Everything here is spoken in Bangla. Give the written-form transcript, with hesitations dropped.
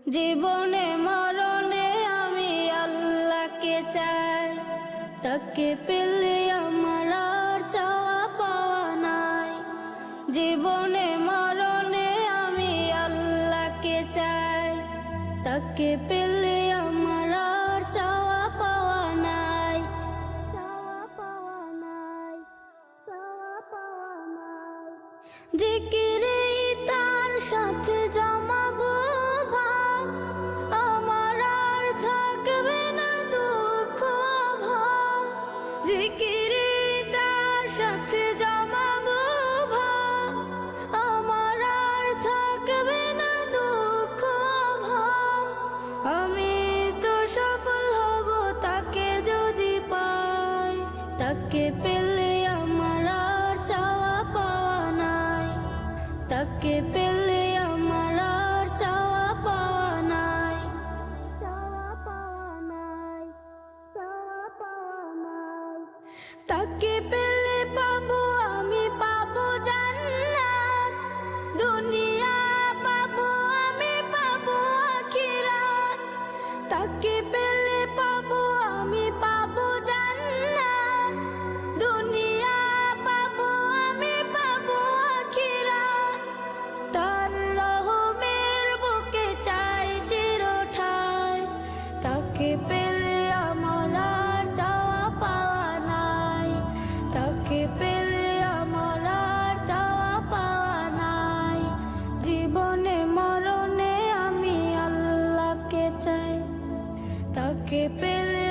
জীবনে মরণে আমি আল্লাহকে চাই, তাকে পেলে আমার আর চাওয়া পাওয়া নাই। জীবনে মরণে আমি আল্লাহকে চাই, তাকে পেলে আমার আর চাওয়া পাওয়া নাই। জিকিরে তার সাথে জমাবো ভাব, আমার আর থাকবে না দুঃখ ভাব। জিকিরে তার সাথে জমাবো ভাব, আমার আর থাকবে না দুঃখ ভাব। আমি তো সফল হব তাকে যদি পাই, তাকে পেলে আমার আর চাওয়া পাওয়া নাই। তাকে পেলে আমার আর চাওয়া পাওয়া নাই। তাকে পেলে পাবো আমি, পাবো জান্নাত, দুনিয়া পাবো আমি, পাবো আখিরাত। তাকে পেলে পাবো আমি, পাবো জান্নাত, দুনিয়া পাবো আমি, পাবো আখিরাত। তার রহমের বুকে চাই চিরঠাই, তাকে পেলে আমার আর চাওয়া পাওয়া নাই। তাকে পেলে আমার আর চাওয়া পাওয়া নাই। জীবনে মরণে আমি আল্লাহকে চাই, তাকে পেলে